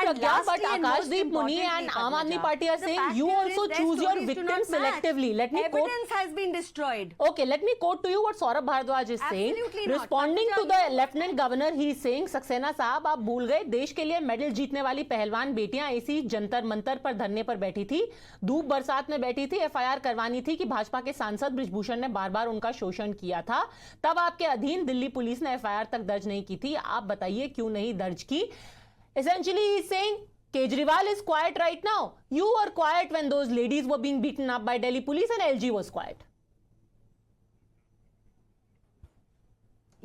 Pragya, but lastly and most Akashdeep Muni and importantly, Aam Aadmi Padmaja, Party are the saying fact you here also is their choose your stories do victims not match. selectively. Let me quote. Evidence has been destroyed. Okay, let me quote to you what Saurabh Bhardwaj is saying. Absolutely not. Responding to Padmaja, the Lieutenant Governor, he is saying, Saxena साहब आप भूल गए देश के लिए medal जीतने वाली पहलवान बेटियां ऐसी जंतर मंतर पर धरने पर बैठी थी, धूप बरसात में बैठी थी, एफआईआर करवानी थी कि भाजपा के सांसद बृजभूषण ने बार बार उनका शोषण किया था, तब आपके अधीन दिल्ली पुलिस ने एफआईआर तक दर्ज नहीं की थी, आप बताइए क्यों नहीं दर्ज की. Essentially he is saying Kejriwal is quiet right now. You were quiet when those ladies were being beaten up by Delhi police and LG was quiet.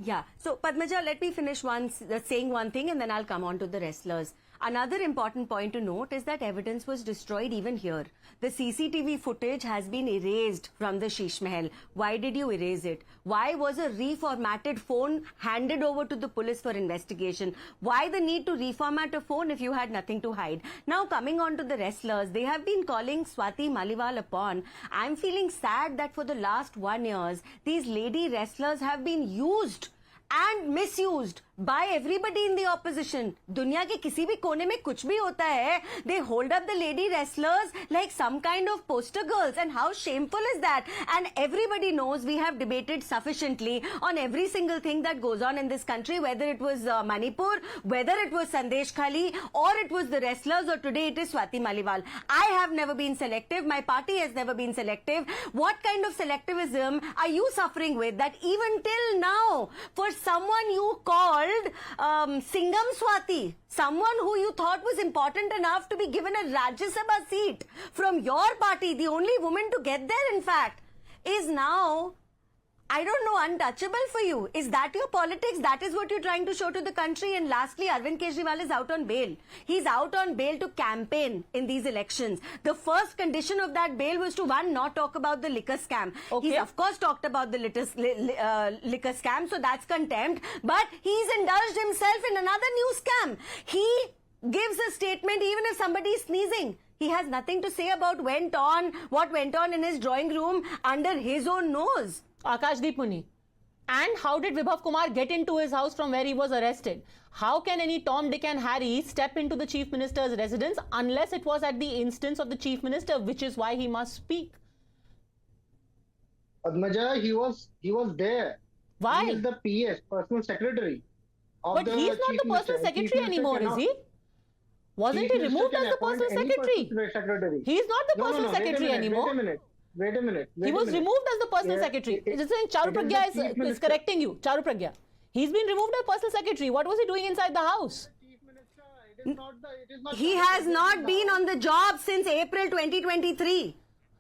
Yeah. So, Padmaja, let me finish saying one thing and then I'll come on to the wrestlers. Another important point to note is that evidence was destroyed even here. The CCTV footage has been erased from the Sheesh Mahal. Why did you erase it? Why was a reformatted phone handed over to the police for investigation? Why the need to reformat a phone if you had nothing to hide? Now, coming on to the wrestlers, they have been calling Swati Maliwal upon. I'm feeling sad that for the last 1 year, these lady wrestlers have been used and misused by everybody in the opposition. दुनिया के किसी भी कोने में कुछ भी होता है, they hold up the lady wrestlers like some kind of poster girls, and how shameful is that? And everybody knows we have debated sufficiently on every single thing that goes on in this country, whether it was Manipur, whether it was Sandesh Khali, or it was the wrestlers, or today it is Swati Maliwal. I have never been selective. My party has never been selective. What kind of selectivism are you suffering with that even till now, for someone you called Singham Swati, someone who you thought was important enough to be given a Rajya Sabha seat from your party, the only woman to get there in fact, is now, I don't know, untouchable for you? Is that your politics? That is what you're trying to show to the country? And lastly, Arvind Kejriwal is out on bail. He's out on bail to campaign in these elections. The first condition of that bail was to, one, not talk about the liquor scam. Okay. He's of course talked about the liquor scam, so that's contempt. But he's indulged himself in another new scam. He gives a statement even if somebody is sneezing. He has nothing to say about what went on in his drawing room under his own nose. Akashdeep Muni. And how did Vibhav Kumar get into his house from where he was arrested? How can any Tom, Dick and Harry step into the Chief Minister's residence unless it was at the instance of the Chief Minister, which is why he must speak? Padmaja, he was there. Why? He is the PS, personal secretary. But he's not the personal secretary anymore, is he? Wasn't he removed as the personal secretary? He's not the personal secretary anymore. Wait a minute. He was removed as the personal secretary. It's saying Charu Pragya is correcting you. Charu Pragya. He's been removed as personal secretary. What was he doing inside the house? He has not been on the job since April 2023.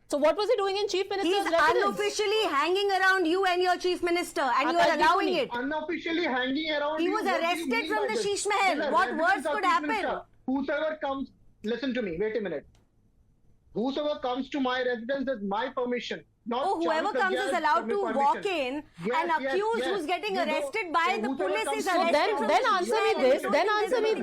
So what was he doing in Chief Minister's residence? He's unofficially hanging around you and your Chief Minister, and you are allowing it. Unofficially hanging around you. He was arrested from the Sheesh Mahal. What worse could happen? Whosoever comes, listen to me, wait a minute. Whosoever comes to my residence is my permission. Whoever comes is allowed to walk in, and accused who's getting arrested by the police is arrested. So then answer me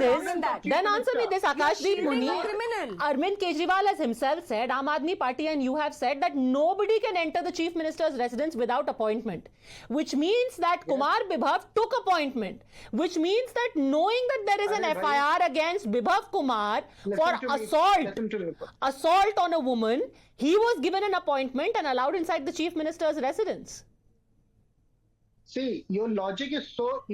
this, Akashdeep Muni. Arvind Kejriwal has himself said, Aam Aadmi Party and you have said that nobody can enter the Chief Minister's residence without appointment. Which means that Kumar Bibhav took appointment. Which means that knowing that there is an FIR against Bibhav Kumar for assault on a woman, he was given an appointment and allowed inside the Chief Minister's residence. See, your logic is so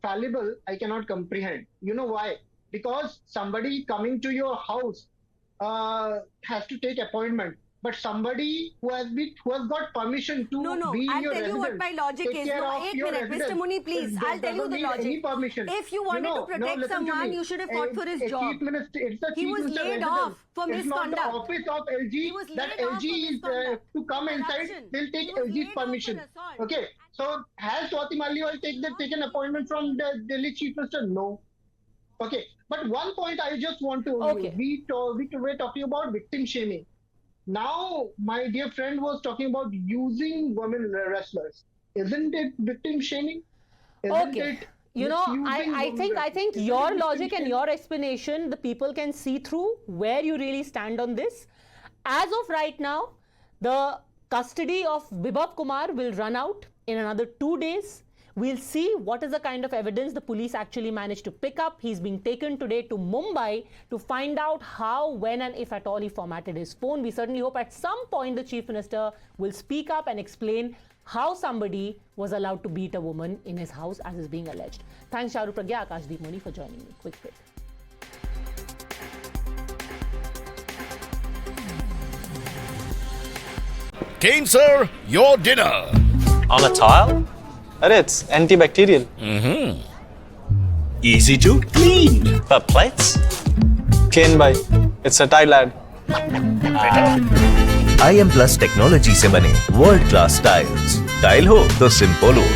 fallible, I cannot comprehend. You know why? Because somebody coming to your house has to take appointment. But somebody who has got permission to be in your residence. I'll tell you what my logic is. Mr. Muni, please. I'll tell you the logic. If you wanted to protect someone, you should have fought for his job. He was laid off for misconduct. It's not the office of LG that LG is to come inside. They'll take LG's permission. Okay. So has Swati Maliwal taken appointment from the Delhi Chief Minister? No. Okay. But one point I just want to we're talking about victim shaming. Now, my dear friend was talking about using women wrestlers. Isn't it victim shaming? You know, I think your logic and your explanation, the people can see through where you really stand on this. As of right now, the custody of Bibhav Kumar will run out in another 2 days. We'll see what is the kind of evidence the police actually managed to pick up. He's being taken today to Mumbai to find out how, when and if at all he formatted his phone. We certainly hope at some point the Chief Minister will speak up and explain how somebody was allowed to beat a woman in his house as is being alleged. Thanks Charu Pragya, Akashdeep Moni for joining me. Quick break. Kane sir, your dinner. On a tile? Arey, it's antibacterial. Easy to clean. But plates? Kane bhai, it's a tile ad. IM Plus technology से बने world class tiles. Tile हो तो simple हो।